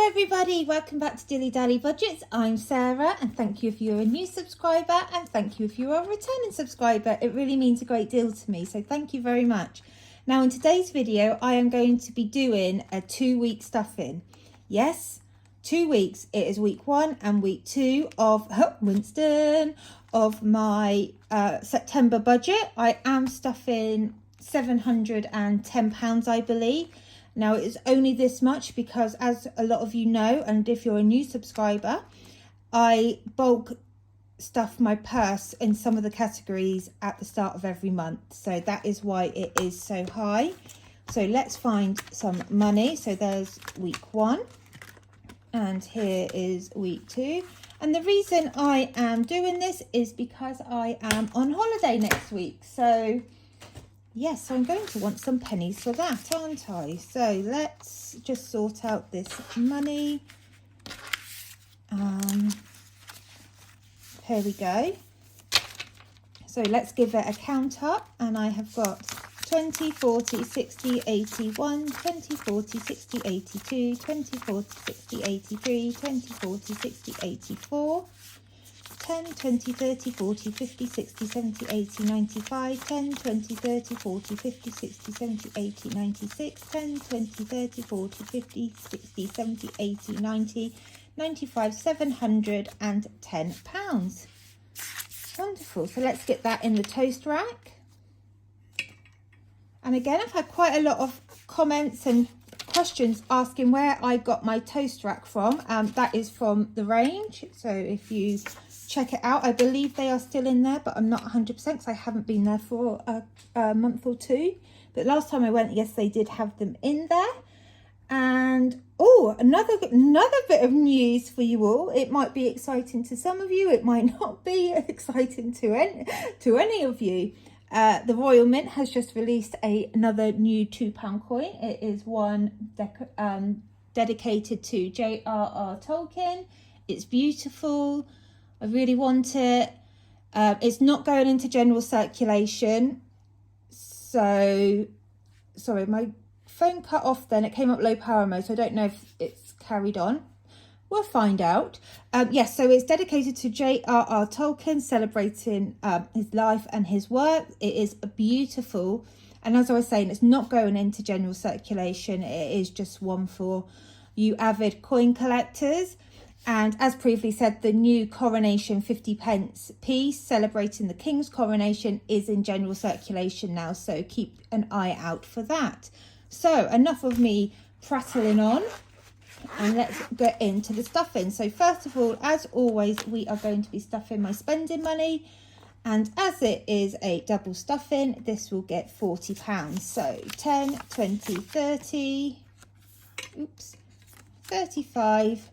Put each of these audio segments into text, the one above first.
Hello everybody, welcome back to DillyDallyBudgets. I'm Sarah and thank you if you're a new subscriber and thank you if you're a returning subscriber. It really means a great deal to me, so thank you very much. Now in today's video I am going to be doing a 2-week stuffing. Yes, 2 weeks. It is week 1 and week 2 of Winston of my September budget. I am stuffing £710 I believe. Now it is only this much because, as a lot of you know, and if you're a new subscriber, I bulk stuff my purse in some of the categories at the start of every month. So that is why it is so high. So let's find some money. So there's week 1 and here is week 2. And the reason I am doing this is because I am on holiday next week. So yes, so I'm going to want some pennies for that, aren't I? So let's just sort out this money. Here we go. So let's give it a count up. And I have got 20, 40, 60, 81, 20, 40, 60, 82, 20, 40, 60, 83, 20, 40, 60, 84. 10, 20, 30, 40, 50, 60, 70, 80, 95, 10, 20, 30, 40, 50, 60, 70, 80, 96, 10, 20, 30, 40, 50, 60, 70, 80, 90, 95, £710. Wonderful. So let's get that in the toast rack. And again, I've had quite a lot of comments and questions asking where I got my toast rack from. That is from the range. So if you check it out, I believe they are still in there, but I'm not 100% because I haven't been there for a month or two. But last time I went, yes, they did have them in there. And oh, another bit of news for you all. It might be exciting to some of you. It might not be exciting to any of you. The Royal Mint has just released another new £2 coin. It is one dedicated to J.R.R. Tolkien. It's beautiful. I really want it. It's not going into general circulation. So, sorry, my phone cut off then. It came up low power mode, so I don't know if it's carried on. We'll find out. Yes, so it's dedicated to J.R.R. Tolkien, celebrating his life and his work. It is beautiful. And as I was saying, it's not going into general circulation. It is just one for you avid coin collectors. And as previously said, the new coronation 50p piece celebrating the King's coronation is in general circulation now. So keep an eye out for that. So enough of me prattling on. And let's get into the stuffing. So first of all, as always, we are going to be stuffing my spending money. And as it is a double stuffing, this will get £40. So 10, 20, 30, 35,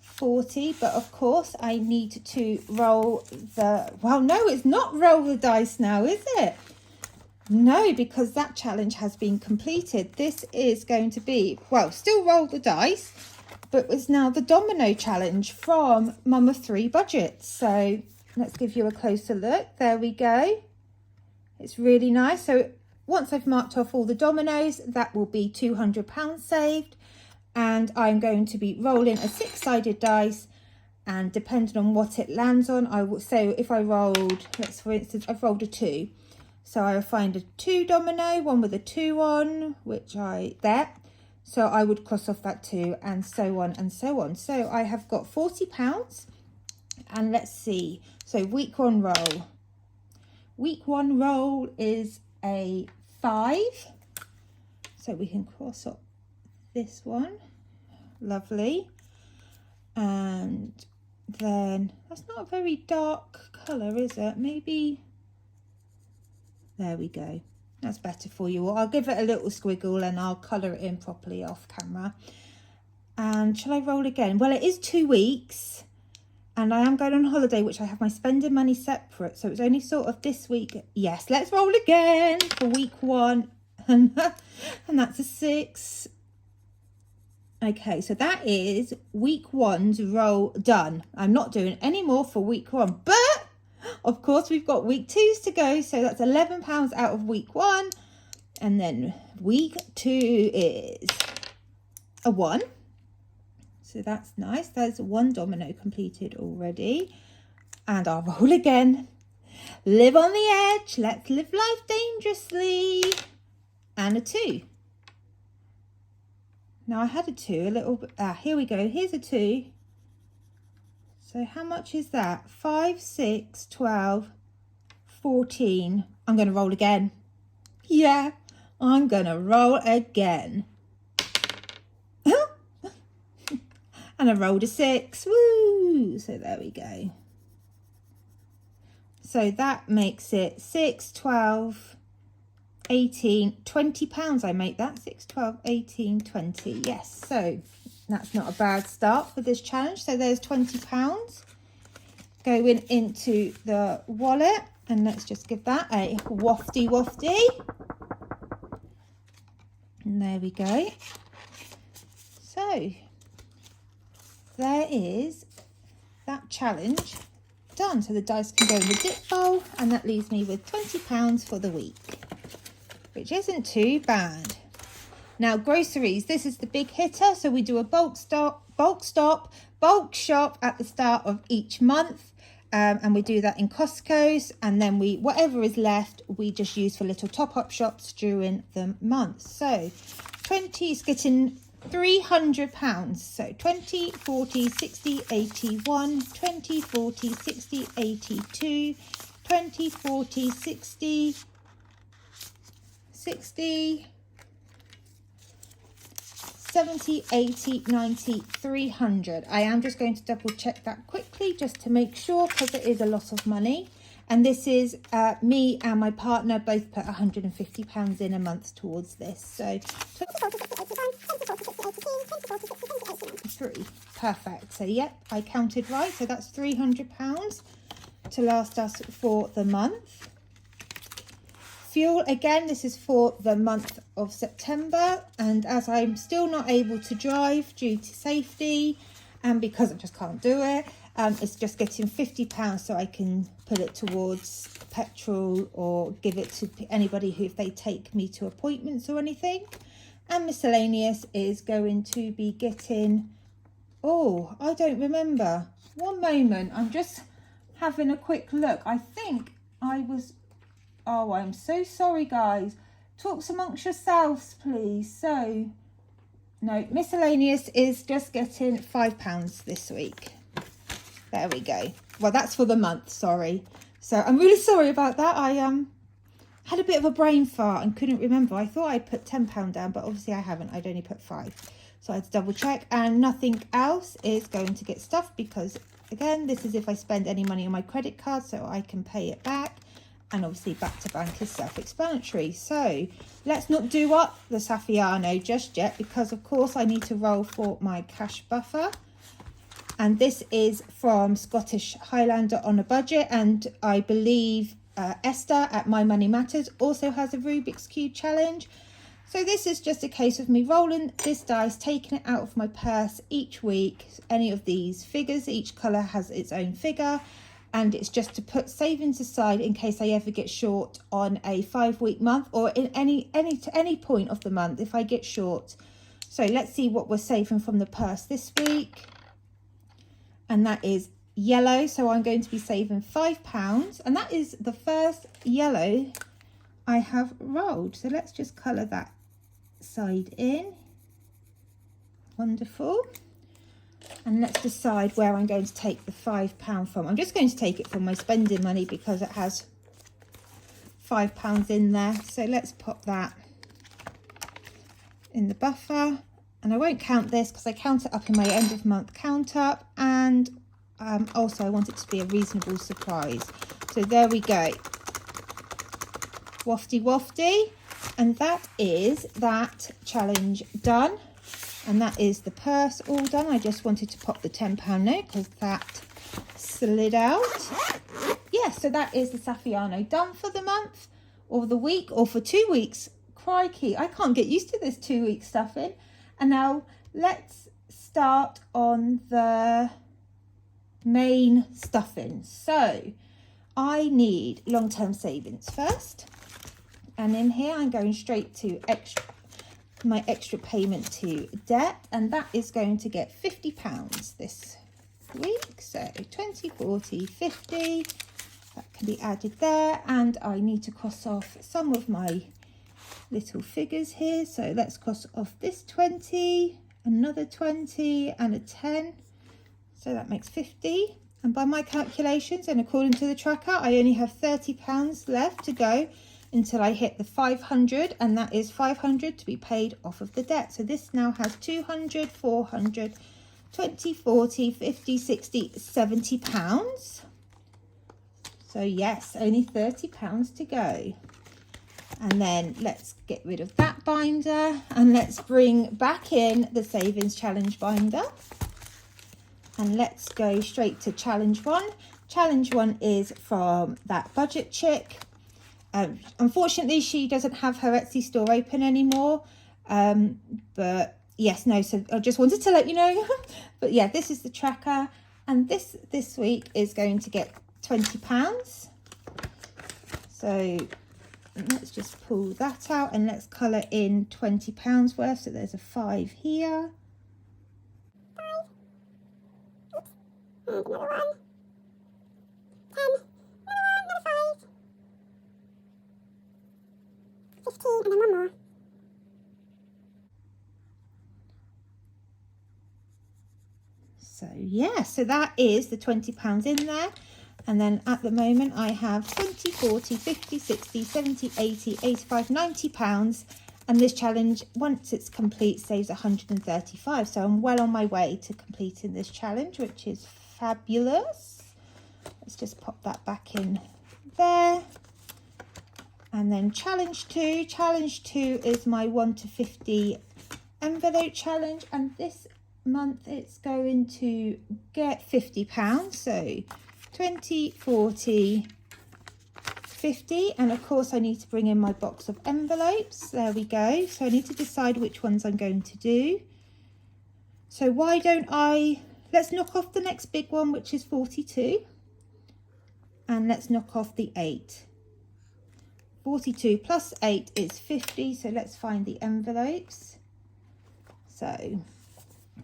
40. But of course, I need to roll the... Well, no, it's not roll the dice now, is it? No, because that challenge has been completed. This is going to be, well, still roll the dice, but it's now the domino challenge from Mum of 3 Budgets. So let's give you a closer look. There we go. It's really nice. So once I've marked off all the dominoes, that will be £200 saved. And I'm going to be rolling a 6-sided dice. And depending on what it lands on, I will say if I rolled, let's for instance, I've rolled a 2. So I will find a 2 domino, one with a 2 on, which so I would cross off that 2 and so on and so on. So I have got £40 and let's see. So week 1 roll. Week 1 roll is a 5. So we can cross off this one. Lovely. And then that's not a very dark colour, is it? Maybe... There we go. That's better for you all. I'll give it a little squiggle and I'll colour it in properly off camera. And shall I roll again? Well, it is 2 weeks and I am going on holiday, which I have my spending money separate. So it's only sort of this week. Yes, let's roll again for week 1. And that's a 6. Okay, so that is week 1's roll done. I'm not doing any more for week 1, but of course, we've got week 2s to go, so that's £11 out of week 1. And then week 2 is a 1. So that's nice. There's one domino completed already. And I'll roll again. Live on the edge. Let's live life dangerously. And a 2. Now I had a 2 a little bit. Here we go. Here's a 2. So how much is that? 5, 6, 12, 14. I'm going to roll again. Yeah, I'm going to roll again. And I rolled a 6. Woo! So there we go. So that makes it 6, 12, 18, 20 pounds. I make that 6, 12, 18, 20. Yes, so that's not a bad start for this challenge. So there's 20 pounds going into the wallet, and let's just give that a wafty. And there we go. So there is that challenge done. So the dice can go in the dip bowl, and that leaves me with 20 pounds for the week, which isn't too bad. Now groceries, this is the big hitter. So we do a bulk shop at the start of each month. And we do that in Costco's, and then whatever is left, we just use for little top-up shops during the month. So 20 is getting £300. So 20, 40, 60, 81, 20, 40, 60, 82, 20, 40, 60, 70, 80, 90, 300. I am just going to double check that quickly just to make sure, because it is a lot of money. And this is me and my partner both put £150 in a month towards this. So 3. Perfect. So yep, I counted right. So that's £300 to last us for the month. Fuel, again, this is for the month of September, and as I'm still not able to drive due to safety and because I just can't do it, it's just getting £50 so I can put it towards petrol or give it to anybody who, if they take me to appointments or anything. And miscellaneous is going to be getting, oh, I don't remember. One moment, I'm just having a quick look. I think I was... Oh, I'm so sorry, guys. Talks amongst yourselves, please. So, no, miscellaneous is just getting £5 this week. There we go. Well, that's for the month, sorry. So, I'm really sorry about that. I had a bit of a brain fart and couldn't remember. I thought I'd put £10 down, but obviously I haven't. I'd only put 5. So, I had to double check. And nothing else is going to get stuffed because, again, this is if I spend any money on my credit card so I can pay it back. And obviously back to bank is self-explanatory. So let's not do up the Saffiano just yet, because of course I need to roll for my cash buffer. And this is from Scottish Highlander on a Budget. And I believe Esther at My Money Matters also has a Rubik's Cube challenge. So this is just a case of me rolling this dice, taking it out of my purse each week. Any of these figures, each colour has its own figure. And it's just to put savings aside in case I ever get short on a 5-week month, or in any point of the month if I get short. So let's see what we're saving from the purse this week. And that is yellow. So I'm going to be saving £5. And that is the first yellow I have rolled. So let's just colour that side in. Wonderful. And let's decide where I'm going to take the £5 from. I'm just going to take it from my spending money because it has £5 in there. So let's pop that in the buffer. And I won't count this because I count it up in my end of month count up. And also I want it to be a reasonable surprise. So there we go. Wafty. And that is that challenge done. And that is the purse all done. I just wanted to pop the £10 note because that slid out. Yeah, so that is the Saffiano done for the month or the week or for 2 weeks. Crikey, I can't get used to this 2-week stuffing. And now let's start on the main stuffing. So I need long-term savings first. And in here I'm going straight to my extra payment to debt, and that is going to get £50 this week. So 20, 40, 50, that can be added there. And I need to cross off some of my little figures here. So let's cross off this 20, another 20 and a 10. So that makes 50. And by my calculations and according to the tracker, I only have £30 left to go until I hit the 500, and that is 500 to be paid off of the debt. So this now has 200, 400, 20, 40, 50, 60, 70 pounds. So yes, only £30 to go. And then let's get rid of that binder and let's bring back in the savings challenge binder. And let's go straight to challenge one. Challenge one is from that budget chick. Unfortunately, she doesn't have her Etsy store open anymore. But yes, no, so I just wanted to let you know. But yeah, this is the tracker. And this week is going to get £20. So let's just pull that out and let's colour in £20 worth. So there's a 5 here. And another one. 10. Another 5. 15 and then one more. So yeah, so that is the £20 in there. And then at the moment I have 20, 40, 50, 60, 70, 80, 85, 90 pounds. And this challenge, once it's complete, saves 135. So I'm well on my way to completing this challenge, which is fabulous. Let's just pop that back in there. And then challenge two. Challenge two is my 1 to 50 envelope challenge. And this month it's going to get £50. So 20, 40, 50. And of course I need to bring in my box of envelopes. There we go. So I need to decide which ones I'm going to do. So why don't let's knock off the next big one, which is 42. And let's knock off the 8. 42 plus 8 is 50. So let's find the envelopes. So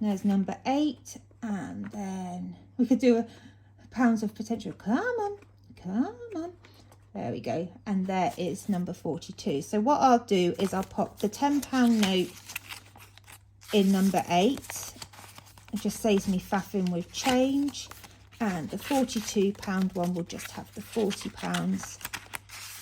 there's number 8. And then we could do a pounds of potential. Come on, come on. There we go. And there is number 42. So what I'll do is I'll pop the £10 note in number 8. It just saves me faffing with change. And the £42 one will just have the £40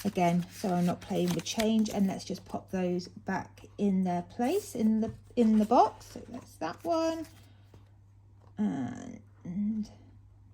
again. So I'm not playing with change. And let's just pop those back in their place in the box. So that's that one. And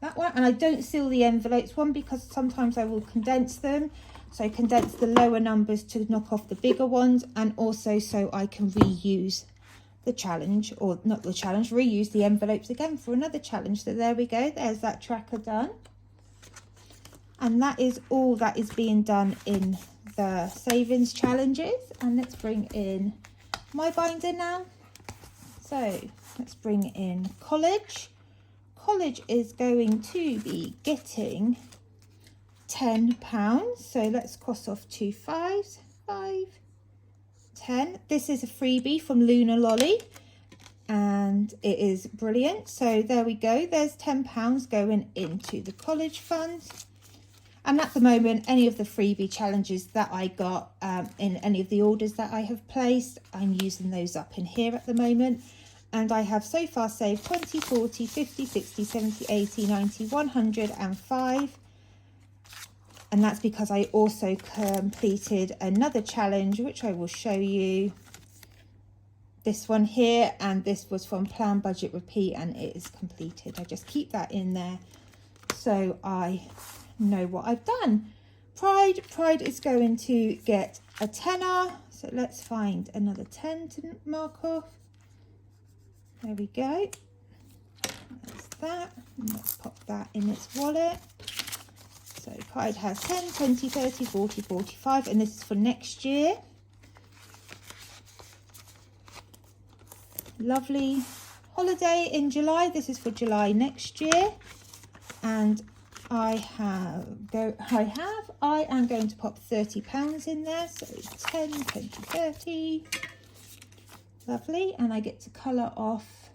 that one. And I don't seal the envelopes, one because sometimes I will condense them, so I condense the lower numbers to knock off the bigger ones, and also so I can reuse the challenge, or not the challenge, reuse the envelopes again for another challenge. So there we go, there's that tracker done. And that is all that is being done in the savings challenges. And let's bring in my binder now. So let's bring in college. College is going to be getting £10. So let's cross off 2 5s. 5, 10. This is a freebie from Luna Lolly and it is brilliant. So there we go. There's £10 going into the college funds. And at the moment, any of the freebie challenges that I got in any of the orders that I have placed, I'm using those up in here at the moment. And I have so far saved 20, 40, 50, 60, 70, 80, 90, 105. And that's because I also completed another challenge, which I will show you. This one here, and this was from Plan, Budget, Repeat, and it is completed. I just keep that in there so I know what I've done. Pride is going to get a tenner. So let's find another 10 to mark off. There we go. That's that. And let's pop that in its wallet. So Pride has 10, 20, 30, 40, 45, and this is for next year. Lovely. Holiday in July. This is for July next year. And I am going to pop £30 in there. So 10, 20, 30. Lovely. And I get to colour off.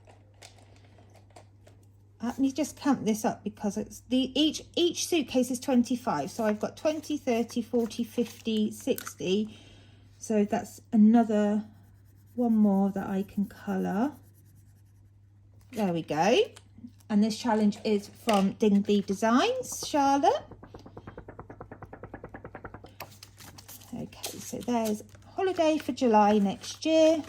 Let me just count this up because it's each suitcase is 25. So I've got 20, 30, 40, 50, 60. So that's another one more that I can colour. There we go. And this challenge is from Dingley Designs, Charlotte. Okay, so there's holiday for July next year.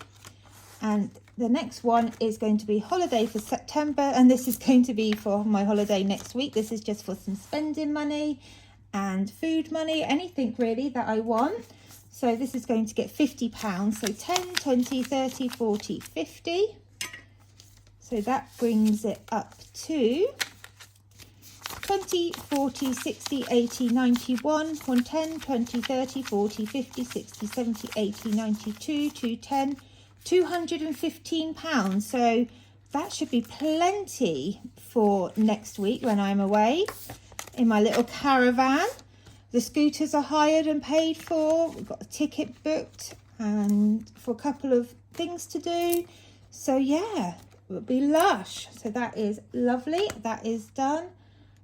And the next one is going to be holiday for September. And this is going to be for my holiday next week. This is just for some spending money and food money, anything really that I want. So this is going to get £50. So 10, 20, 30, 40, 50. So that brings it up to 20, 40, 60, 80, 91, 110, 20, 30, 40, 50, 60, 70, 80, 92, 210, £215. So that should be plenty for next week when I'm away in my little caravan. The scooters are hired and paid for. We've got a ticket booked and for a couple of things to do. So yeah, it will be lush. So that is lovely. That is done.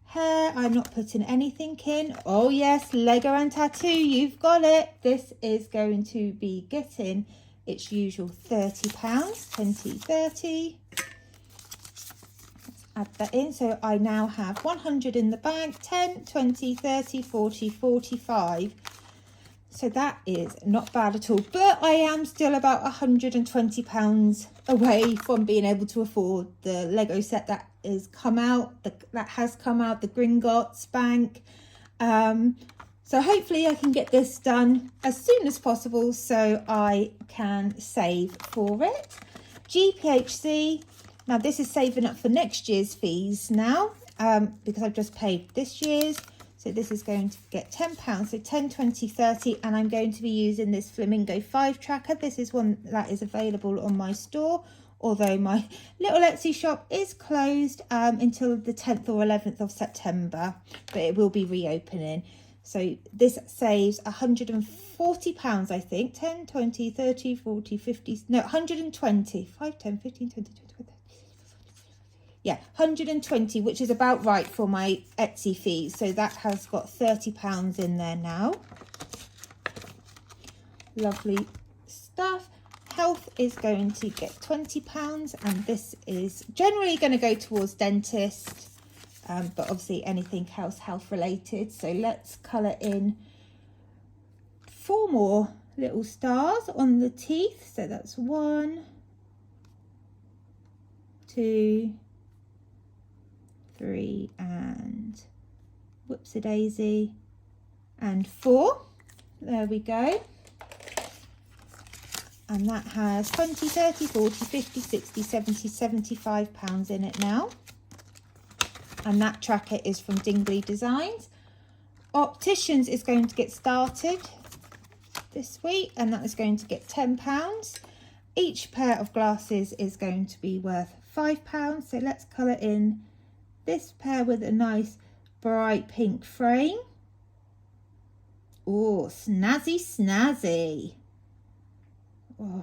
Hair, I'm not putting anything in. Oh yes, Lego and tattoo, you've got it. This is going to be getting its usual £30, 20, 30. Add that in. So I now have 100 in the bag, 10, 20, 30, 40, 45. So that is not bad at all. But I am still about £120 away from being able to afford the Lego set that has come out, the Gringotts Bank. So hopefully I can get this done as soon as possible so I can save for it. GPHC. Now this is saving up for next year's fees now because I've just paid this year's. So this is going to get £10, so 10, 20, 30, and I'm going to be using this Flamingo 5 tracker. This is one that is available on my store, although my little Etsy shop is closed until the 10th or 11th of September, but it will be reopening. So this saves £140, I think, 10, 20, 30, 40, 50, no, 120, 5, 10, 15, 20, 20, 20. Yeah, 120, which is about right for my Etsy fees. So that has got £30 in there now. Lovely stuff. Health is going to get £20, and this is generally going to go towards dentist, but obviously anything else health related. So let's colour in 4 more little stars on the teeth. So that's 1, 2, 3, and whoopsie-daisy, and 4. There we go. And that has 20, 30, 40, 50, 60, 70, £75 in it now. And that tracker is from Dingley Designs. Opticians is going to get started this week, and that is going to get £10. Each pair of glasses is going to be worth £5. So let's colour in this pair with a nice bright pink frame. Oh, snazzy, snazzy. Oh,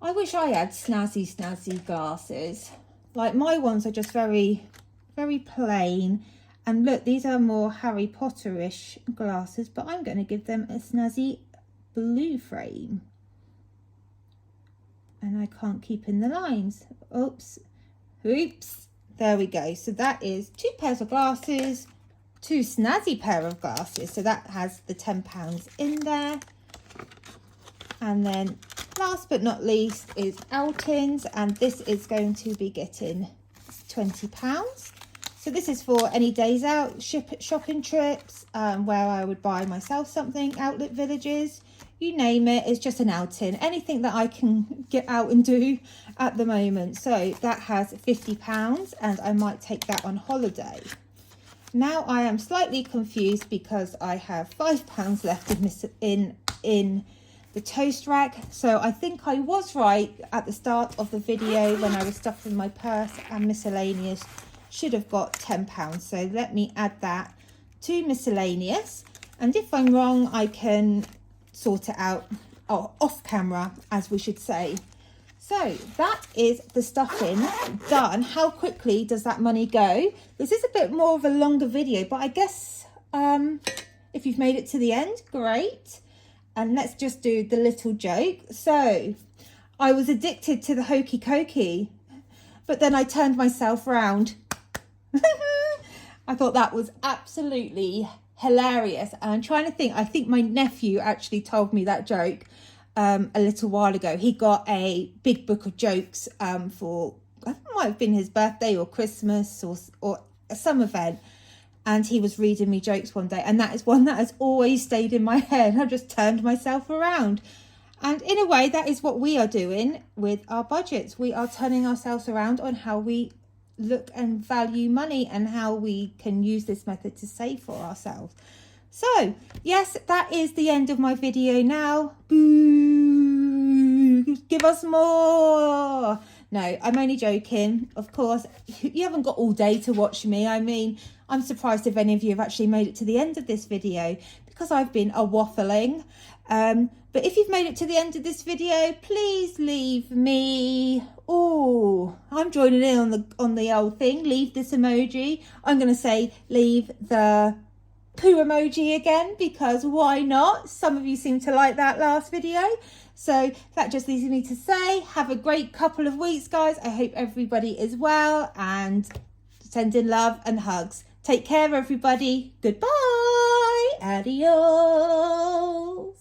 I wish I had snazzy, snazzy glasses. Like my ones are just very, very plain. And look, these are more Harry Potter-ish glasses, but I'm going to give them a snazzy blue frame. And I can't keep in the lines. Oops. Oops. There we go. So that is 2 pairs of glasses, 2 snazzy pair of glasses. So that has the £10 in there. And then last but not least is outings, and this is going to be getting £20. So this is for any days out, shopping trips, where I would buy myself something, outlet villages, you name it. It's just an outing, anything that I can get out and do at the moment. So that has £50, and I might take that on holiday. Now I am slightly confused because I have £5 left in the toast rack. So I think I was right at the start of the video when I was stuffing my purse, and miscellaneous should have got £10. So let me add that to miscellaneous, and if I'm wrong I can sort it out off camera, as we should say. So that is the stuffing done. How quickly does that money go? This is a bit more of a longer video, but I guess if you've made it to the end, great. And let's just do the little joke. So I was addicted to the hokey cokey, but then I turned myself round. I thought that was absolutely hilarious. And I'm trying to think, I think my nephew actually told me that joke a little while ago. He got a big book of jokes for, I think it might have been his birthday or Christmas or some event. And he was reading me jokes one day. And that is one that has always stayed in my head. I just turned myself around. And in a way, that is what we are doing with our budgets. We are turning ourselves around on how we look and value money and how we can use this method to save for ourselves. So, yes, that is the end of my video now. Boo! Give us more! No, I'm only joking. Of course, you haven't got all day to watch me. I mean, I'm surprised if any of you have actually made it to the end of this video because I've been waffling. But if you've made it to the end of this video, please leave me... Oh, I'm joining in on the old thing. Leave this emoji. I'm going to say leave the poo emoji again because why not? Some of you seem to like that last video. So that just leaves me to say have a great couple of weeks, guys. I hope everybody is well and sending love and hugs. Take care, everybody. Goodbye. Adios.